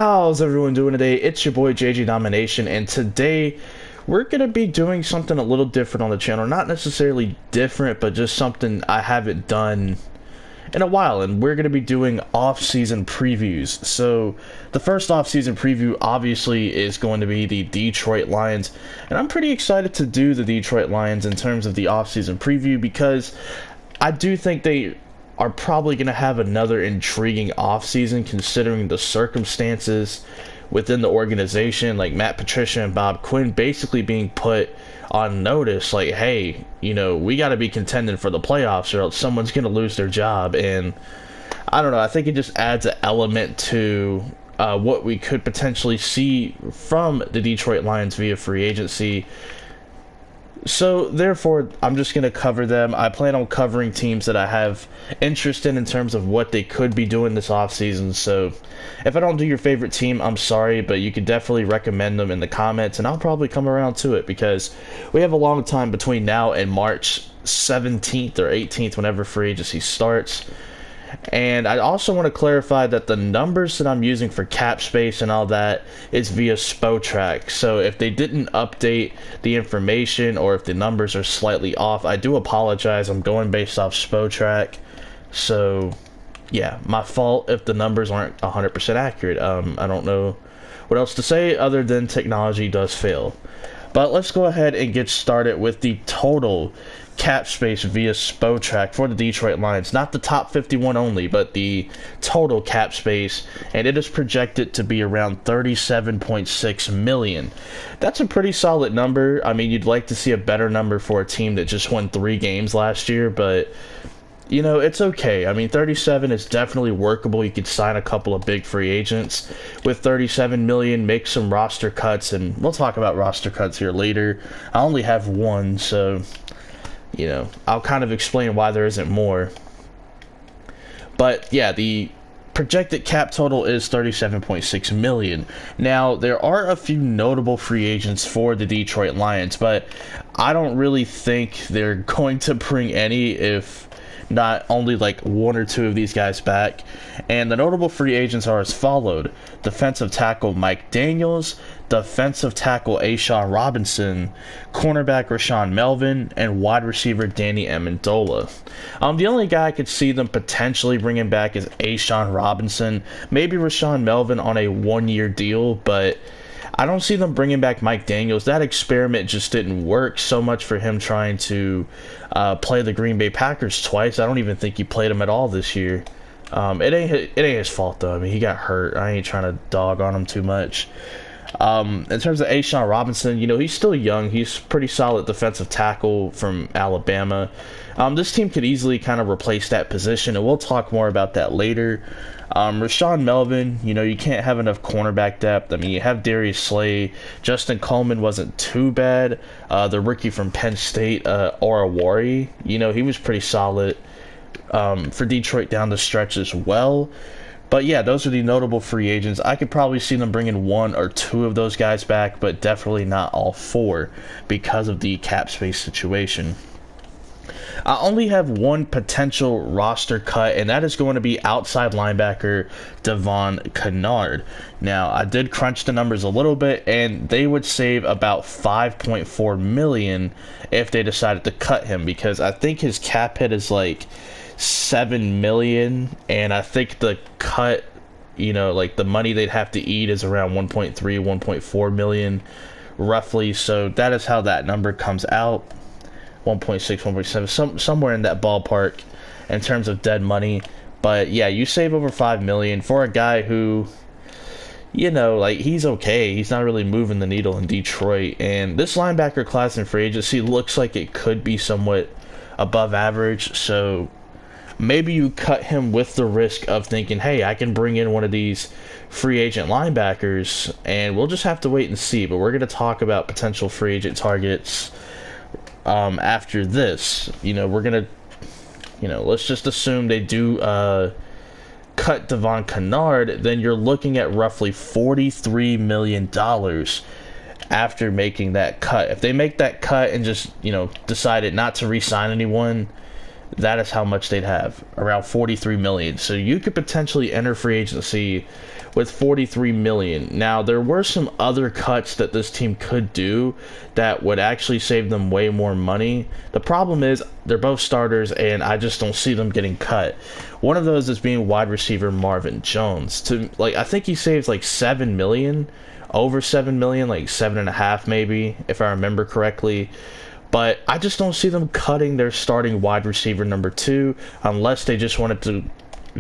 How's everyone doing today? It's your boy JG Domination, and today we're going to be doing something a little different on the channel. Not necessarily different, but just something I haven't done in a while, and we're going to be doing off-season previews. So the first off-season preview obviously is going to be the Detroit Lions, and I'm pretty excited to do the Detroit Lions in terms of the off-season preview because I do think they are probably going to have another intriguing offseason considering the circumstances within the organization, like Matt Patricia and Bob Quinn basically being put on notice, like, hey, we got to be contending for the playoffs or else someone's going to lose their job. And I don't know, I think it just adds an element to what we could potentially see from the Detroit Lions via free agency. So, therefore, I'm just going to cover them. I plan on covering teams that I have interest in terms of what they could be doing this offseason. So, if I don't do your favorite team, I'm sorry, but you could definitely recommend them in the comments, and I'll probably come around to it because we have a long time between now and March 17th or 18th, whenever free agency starts. And I also want to clarify that the numbers that I'm using for cap space and all that is via Spotrac. So if they didn't update the information or if the numbers are slightly off, I do apologize. I'm going based off Spotrac. So yeah, my fault if the numbers aren't 100% accurate. I don't know what else to say other than technology does fail. But let's go ahead and get started with the total cap space via Spotrac for the Detroit Lions. Not the top 51 only, but the total cap space, and it is projected to be around 37.6 million. That's a pretty solid number. I mean, you'd like to see a better number for a team that just won 3 games last year, but it's okay. I mean, 37 is definitely workable. You could sign a couple of big free agents with 37 million, make some roster cuts, and we'll talk about roster cuts here later. I only have one, so I'll kind of explain why there isn't more. But yeah, the projected cap total is 37.6 million. Now, there are a few notable free agents for the Detroit Lions, but I don't really think they're going to bring any, if not only like 1 or 2 of these guys back. And the notable free agents are as followed: defensive tackle Mike Daniels, defensive tackle Ashawn Robinson, cornerback Rashawn Melvin, and wide receiver Danny Amendola. The only guy I could see them potentially bringing back is Ashawn Robinson, maybe Rashawn Melvin on a 1-year deal, but I don't see them bringing back Mike Daniels. That experiment just didn't work so much for him trying to play the Green Bay Packers twice. I don't even think he played them at all this year. It ain't his fault, though. I mean, he got hurt. I ain't trying to dog on him too much. In terms of Ashawn Robinson, he's still young. He's pretty solid defensive tackle from Alabama. This team could easily kind of replace that position, and we'll talk more about that later. Rashawn Melvin, you can't have enough cornerback depth. I mean, you have Darius Slay. Justin Coleman wasn't too bad. The rookie from Penn State, Orawari, he was pretty solid for Detroit down the stretch as well. But yeah, those are the notable free agents. I could probably see them bringing 1 or 2 of those guys back, but definitely not all 4 because of the cap space situation. I only have one potential roster cut, and that is going to be outside linebacker Devon Kennard. Now, I did crunch the numbers a little bit, and they would save about $5.4 million if they decided to cut him, because I think his cap hit is like $7 million, and I think the cut, like the money they'd have to eat is around 1.4 million roughly. So that is how that number comes out. 1.6, 1.7, somewhere in that ballpark in terms of dead money. But yeah, you save over $5 million for a guy who, he's okay. He's not really moving the needle in Detroit. And this linebacker class in free agency looks like it could be somewhat above average. So maybe you cut him with the risk of thinking, hey, I can bring in one of these free agent linebackers, and we'll just have to wait and see. But we're going to talk about potential free agent targets after this. We're going to, let's just assume they do cut Devon Kennard, then you're looking at roughly $43 million after making that cut. If they make that cut and just, decided not to re-sign anyone, that is how much they'd have, around 43 million. So you could potentially enter free agency with 43 million. Now, there were some other cuts that this team could do that would actually save them way more money. The problem is they're both starters, and I just don't see them getting cut. One of those is being wide receiver Marvin Jones. I think he saves like 7 million, over 7 million, like 7.5 maybe, if I remember correctly. But I just don't see them cutting their starting wide receiver number 2 unless they just wanted to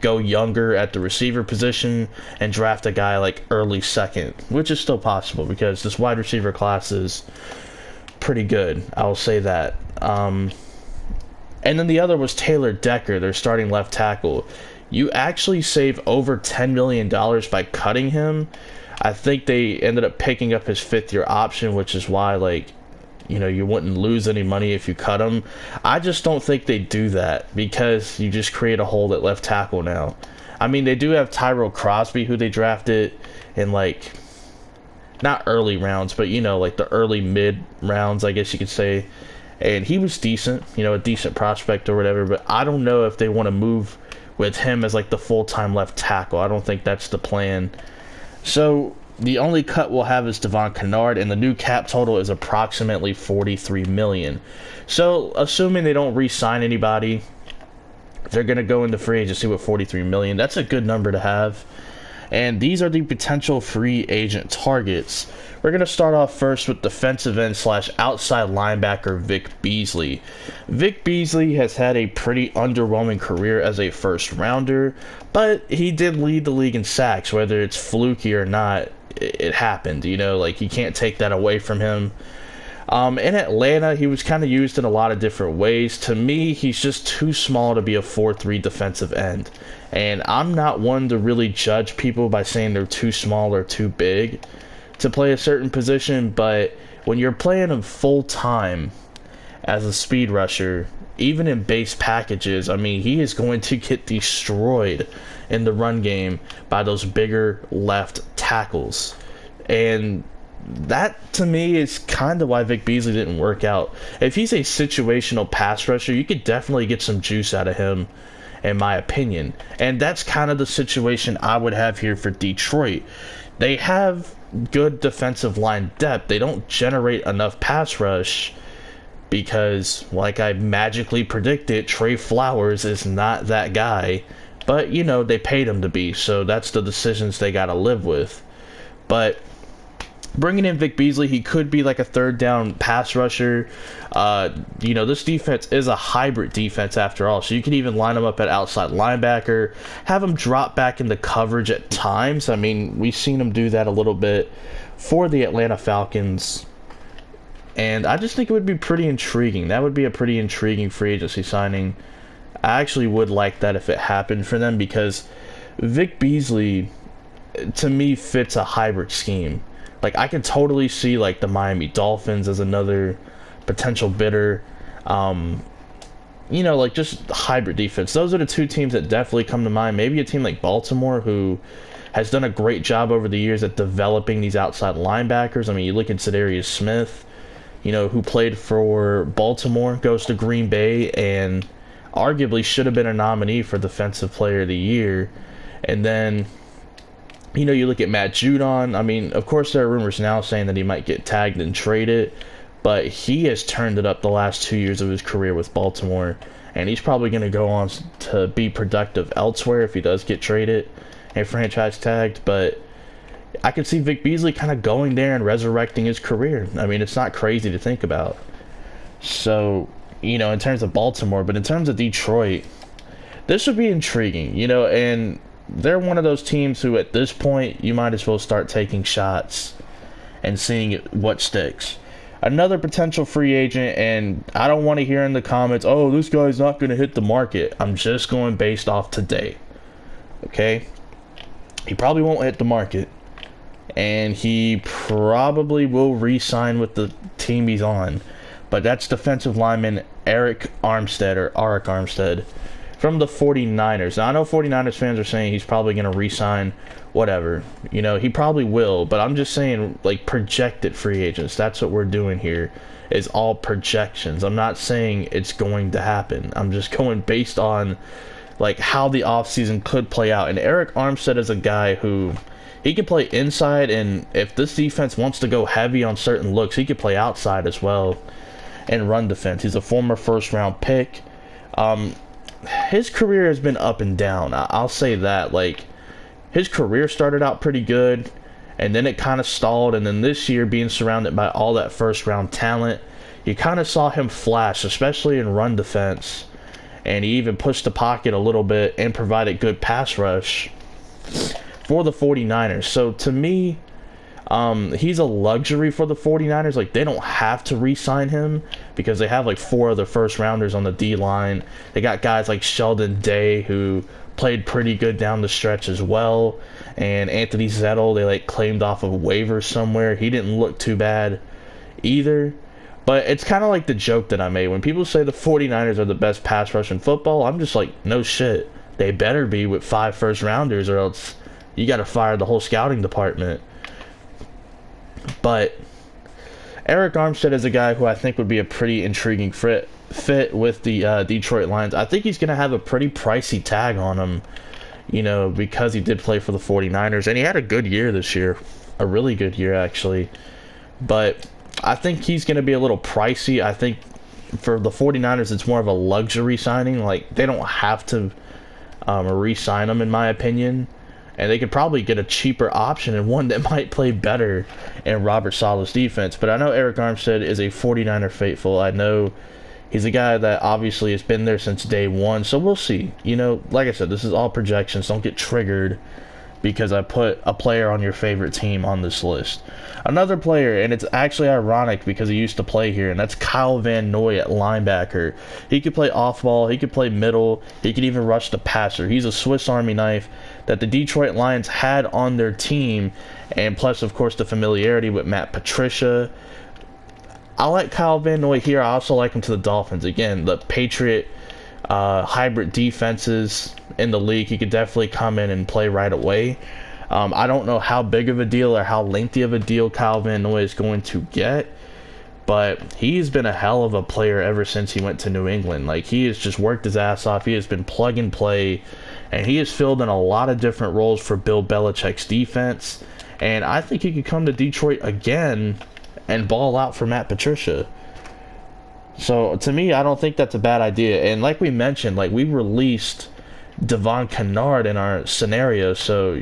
go younger at the receiver position and draft a guy like early second, which is still possible because this wide receiver class is pretty good. I'll say that. And then the other was Taylor Decker, their starting left tackle. You actually save over $10 million by cutting him. I think they ended up picking up his 5th-year option, which is why, like, you wouldn't lose any money if you cut him. I just don't think they do that because you just create a hole at left tackle now. I mean, they do have Tyrell Crosby, who they drafted in, like, not early rounds, but, like the early mid rounds, I guess you could say. And he was decent, a decent prospect or whatever, but I don't know if they want to move with him as, like, the full-time left tackle. I don't think that's the plan. So the only cut we'll have is Devon Kennard, and the new cap total is approximately 43 million. So, assuming they don't re-sign anybody, they're going to go into free agency with 43 million. That's a good number to have. And these are the potential free agent targets. We're going to start off first with defensive end / outside linebacker Vic Beasley. Vic Beasley has had a pretty underwhelming career as a first rounder, but he did lead the league in sacks. Whether it's fluky or not, it happened. Like, you can't take that away from him. In Atlanta, he was kind of used in a lot of different ways. To me, he's just too small to be a 4-3 defensive end. And I'm not one to really judge people by saying they're too small or too big to play a certain position, but when you're playing him full-time as a speed rusher, even in base packages, I mean, he is going to get destroyed in the run game by those bigger left tackles. And that, to me, is kind of why Vic Beasley didn't work out. If he's a situational pass rusher, you could definitely get some juice out of him, in my opinion. And that's kind of the situation I would have here for Detroit. They have good defensive line depth. They don't generate enough pass rush because, like I magically predicted, Trey Flowers is not that guy. But, they paid him to be, so that's the decisions they got to live with. But bringing in Vic Beasley, he could be like a third down pass rusher. This defense is a hybrid defense after all, so you can even line him up at outside linebacker, have him drop back into coverage at times. I mean, we've seen him do that a little bit for the Atlanta Falcons, and I just think it would be pretty intriguing. That would be a pretty intriguing free agency signing. I actually would like that if it happened for them because Vic Beasley, to me, fits a hybrid scheme. Like, I can totally see, like, the Miami Dolphins as another potential bidder. Like, just hybrid defense. Those are the two teams that definitely come to mind. Maybe a team like Baltimore, who has done a great job over the years at developing these outside linebackers. I mean, you look at Zadarius Smith, who played for Baltimore, goes to Green Bay, and arguably should have been a nominee for Defensive Player of the Year. And then you look at Matt Judon. I mean, of course, there are rumors now saying that he might get tagged and traded, but he has turned it up the last 2 years of his career with Baltimore, and he's probably going to go on to be productive elsewhere if he does get traded and franchise tagged. But I could see Vic Beasley kind of going there and resurrecting his career. I mean, it's not crazy to think about. So, in terms of Baltimore, but in terms of Detroit, this would be intriguing, and they're one of those teams who, at this point, you might as well start taking shots and seeing what sticks. Another potential free agent, and I don't want to hear in the comments, oh, this guy's not going to hit the market. I'm just going based off today. Okay? He probably won't hit the market, and he probably will re-sign with the team he's on. But that's defensive lineman Arik Armstead from the 49ers. Now, I know 49ers fans are saying he's probably going to re-sign, whatever. You know, he probably will, but I'm just saying, like, projected free agents. That's what we're doing here, is all projections. I'm not saying it's going to happen. I'm just going based on, like, how the offseason could play out. And Eric Armstead is a guy who, he can play inside, and if this defense wants to go heavy on certain looks, he could play outside as well and run defense. He's a former first-round pick. His career has been up and down. I'll say that. Like, his career started out pretty good, and then it kind of stalled, and then this year, being surrounded by all that first-round talent, you kind of saw him flash, especially in run defense, and he even pushed the pocket a little bit and provided good pass rush for the 49ers. So, to me, he's a luxury for the 49ers. Like, they don't have to re-sign him because they have like 4 other first rounders on the D-line. They got guys like Sheldon Day, who played pretty good down the stretch as well, and Anthony Zettel, they like claimed off of waivers somewhere. He didn't look too bad either. But it's kind of like the joke that I made. When people say the 49ers are the best pass rush in football, I'm just like, no shit. They better be with 5 first rounders, or else you got to fire the whole scouting department. But Eric Armstead is a guy who I think would be a pretty intriguing fit with the Detroit Lions. I think he's going to have a pretty pricey tag on him, you know, because he did play for the 49ers, and he had a good year this year. A really good year, actually. But I think he's going to be a little pricey. I think for the 49ers, it's more of a luxury signing. Like, they don't have to re-sign him, in my opinion. And they could probably get a cheaper option and one that might play better in Robert Saleh's defense. But I know Eric Armstead is a 49er faithful. I know he's a guy that obviously has been there since day one. So we'll see. You know, like I said, this is all projections. Don't get triggered because I put a player on your favorite team on this list. Another player, and it's actually ironic because he used to play here, and that's Kyle Van Noy at linebacker. He could play off ball, he could play middle, he could even rush the passer. He's a Swiss Army knife that the Detroit Lions had on their team, and plus, of course, the familiarity with Matt Patricia. I like Kyle Van Noy here. I also like him to the Dolphins. Again, the Patriot hybrid defenses in the league, he could definitely come in and play right away. I don't know how big of a deal or how lengthy of a deal Kyle Van Noy is going to get, but he's been a hell of a player ever since he went to New England. Like, he has just worked his ass off. He has been plug and play, and he has filled in a lot of different roles for Bill Belichick's defense, and I think he could come to Detroit again and ball out for Matt Patricia. So, to me, I don't think that's a bad idea. And like we mentioned, like, we released Devon Kennard in our scenario, so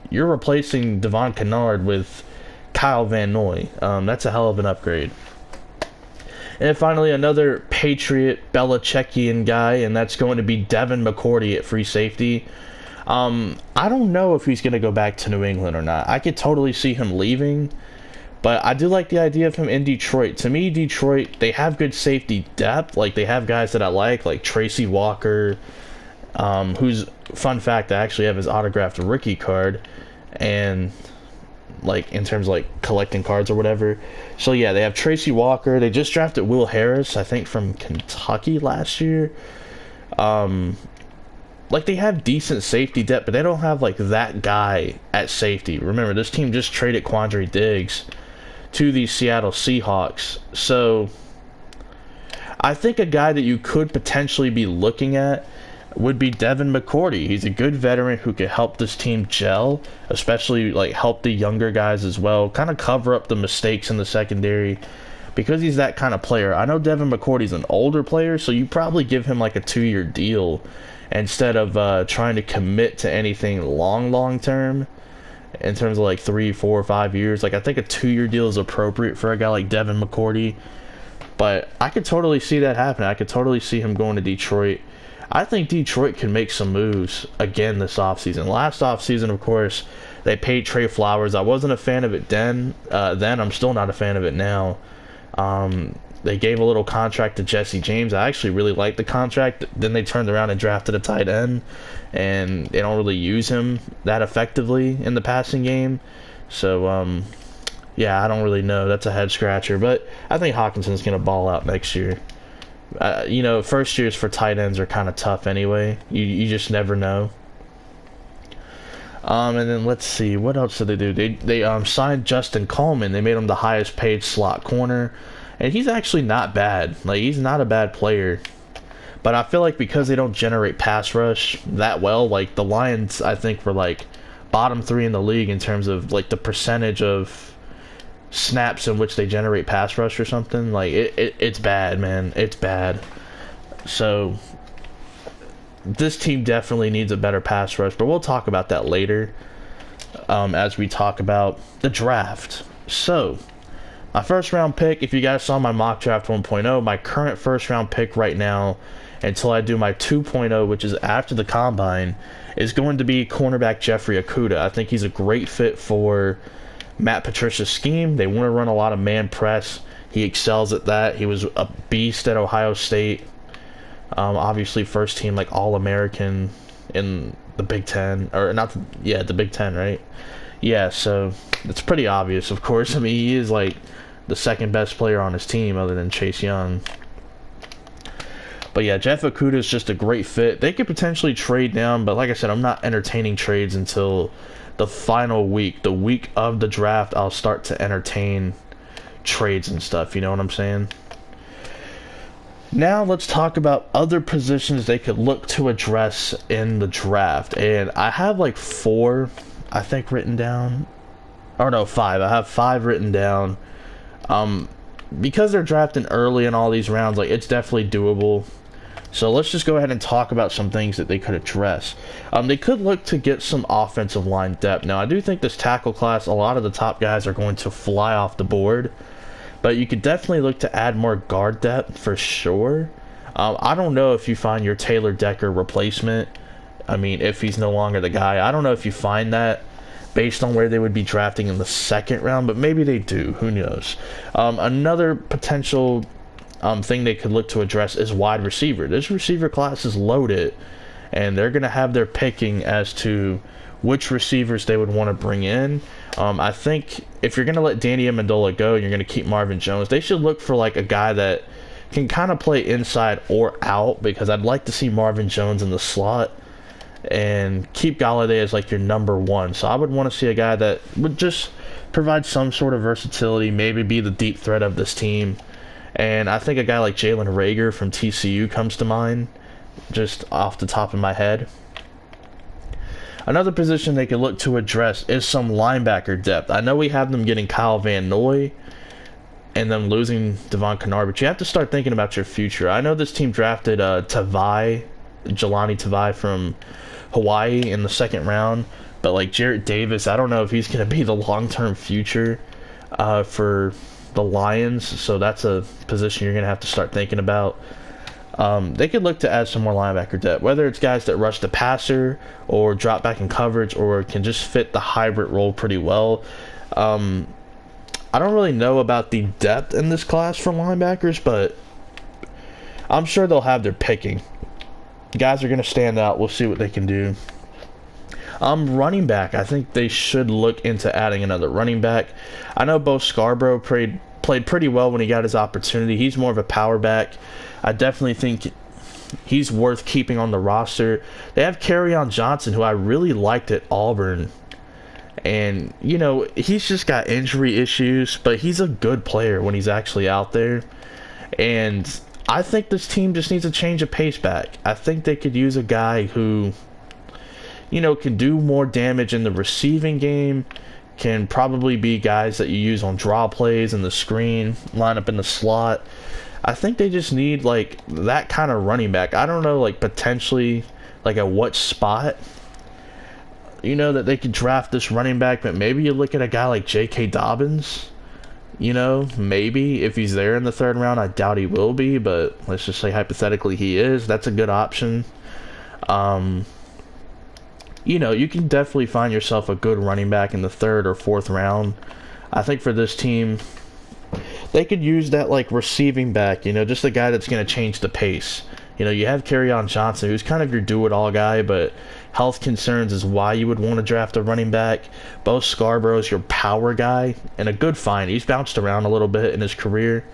you're replacing Devon Kennard with Kyle Van Noy. That's a hell of an upgrade. And finally, another Patriot Belichickian guy, and that's going to be Devin McCourty at free safety. I don't know if he's going to go back to New England or not. I could totally see him leaving, but I do like the idea of him in Detroit. To me, Detroit, they have good safety depth. Like, they have guys that I like Tracy Walker, who's, fun fact, I actually have his autographed rookie card, and like in terms of like collecting cards or whatever. So yeah, they have Tracy Walker. They just drafted Will Harris, I think, from Kentucky last year. Like, they have decent safety depth, but they don't have like that guy at safety. Remember, this team just traded Quandre Diggs to the Seattle Seahawks. So I think a guy that you could potentially be looking at would be Devin McCourty. He's a good veteran who could help this team gel, especially like help the younger guys as well, kind of cover up the mistakes in the secondary, because he's that kind of player. I know Devin McCourty's an older player, so you probably give him like a 2-year deal instead of trying to commit to anything long term in terms of like 3, 4, 5 years. Like, I think a 2-year deal is appropriate for a guy like Devin McCourty, but I could totally see that happening. I could totally see him going to Detroit. I think Detroit can make some moves again this offseason. Last offseason, of course, they paid Trey Flowers. I wasn't a fan of it then. I'm still not a fan of it now. They gave a little contract to Jesse James. I actually really liked the contract. Then they turned around and drafted a tight end, and they don't really use him that effectively in the passing game. So, yeah, I don't really know. That's a head-scratcher. But I think Hawkinson's going to ball out next year. You know, first years for tight ends are kind of tough anyway. You just never know. And then let's see, what else did they do? They signed Justin Coleman. They made him the highest paid slot corner, and he's actually not bad. Like, he's not a bad player. But I feel like because they don't generate pass rush that well, like the Lions, I think were like bottom 3 in the league in terms of like the percentage of snaps in which they generate pass rush or something. Like it's bad, man. It's bad. So this team definitely needs a better pass rush, but we'll talk about that later as we talk about the draft. So my first round pick, if you guys saw my mock draft 1.0, my current first round pick right now until I do my 2.0, which is after the combine, is going to be cornerback Jeffrey Okudah. I think he's a great fit for Matt Patricia's scheme. They want to run a lot of man press. He excels at that. He was a beast at Ohio State. Obviously first team like All-American in the Big Ten, or not, the Big Ten, right? Yeah, so it's pretty obvious, of course. I mean, he is like the second best player on his team other than Chase Young. But yeah, Jeff Okudah is just a great fit. They could potentially trade down, but like I said, I'm not entertaining trades until the final week. The week of the draft, I'll start to entertain trades and stuff, you know what I'm saying? Now let's talk about other positions they could look to address in the draft. And I have like 4, I think, written down. Or no, 5. I have 5 written down. Because they're drafting early in all these rounds, like, it's definitely doable. So let's just go ahead and talk about some things that they could address. They could look to get some offensive line depth. Now, I do think this tackle class, a lot of the top guys are going to fly off the board. But you could definitely look to add more guard depth for sure. I don't know if you find your Taylor Decker replacement. I mean, if he's no longer the guy. I don't know if you find that based on where they would be drafting in the second round, but maybe they do. Who knows? Another potential thing they could look to address is wide receiver. This receiver class is loaded, and they're going to have their picking as to which receivers they would want to bring in. I think if you're going to let Danny Amendola go and you're going to keep Marvin Jones, they should look for like a guy that can kind of play inside or out, because I'd like to see Marvin Jones in the slot and keep Galladay as like your number 1. So I would want to see a guy that would just provide some sort of versatility, maybe be the deep threat of this team. And I think a guy like Jalen Reagor from TCU comes to mind, just off the top of my head. Another position they could look to address is some linebacker depth. I know we have them getting Kyle Van Noy and them losing Devon Kennard, but you have to start thinking about your future. I know this team drafted Jelani Tavai from Hawaii in the second round, but like Jarrett Davis, I don't know if he's going to be the long-term future for the Lions, so that's a position you're going to have to start thinking about. They could look to add some more linebacker depth, whether it's guys that rush the passer or drop back in coverage or can just fit the hybrid role pretty well. I don't really know about the depth in this class for linebackers, but I'm sure they'll have their picking. Guys are going to stand out. We'll see what they can do. Running back, I think they should look into adding another running back. I know Bo Scarborough played pretty well when he got his opportunity. He's more of a power back. I definitely think he's worth keeping on the roster. They have Kerryon Johnson, who I really liked at Auburn. And, you know, he's just got injury issues, but he's a good player when he's actually out there. And I think this team just needs a change of pace back. I think they could use a guy who, you know, can do more damage in the receiving game, can probably be guys that you use on draw plays in the screen, line up in the slot. I think they just need, like, that kind of running back. I don't know, like, potentially, like, at what spot, you know, that they could draft this running back, but maybe you look at a guy like J.K. Dobbins, you know, maybe if he's there in the third round. I doubt he will be, but let's just say hypothetically he is. That's a good option. You know, you can definitely find yourself a good running back in the third or fourth round. I think for this team, they could use that, like, receiving back, you know, just a guy that's going to change the pace. You know, you have Kerryon Johnson, who's kind of your do-it-all guy, but health concerns is why you would want to draft a running back. Bo Scarborough is your power guy, and a good find. He's bounced around a little bit in his career.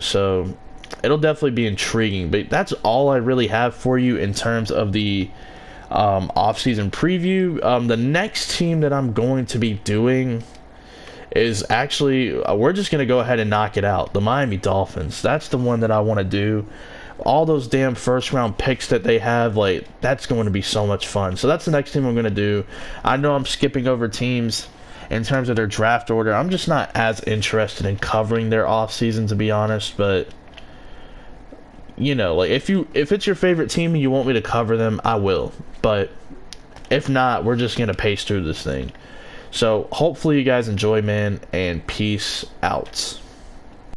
So, it'll definitely be intriguing. But that's all I really have for you in terms of the off-season preview. The next team that I'm going to be doing is actually, we're just going to go ahead and knock it out. The Miami Dolphins. That's the one that I want to do. All those damn first round picks that they have, like, that's going to be so much fun. So that's the next team I'm going to do. I know I'm skipping over teams in terms of their draft order. I'm just not as interested in covering their offseason, to be honest. But you know, like, if it's your favorite team and you want me to cover them, I will. But if not, we're just going to pace through this thing. So hopefully you guys enjoy, man, and peace out.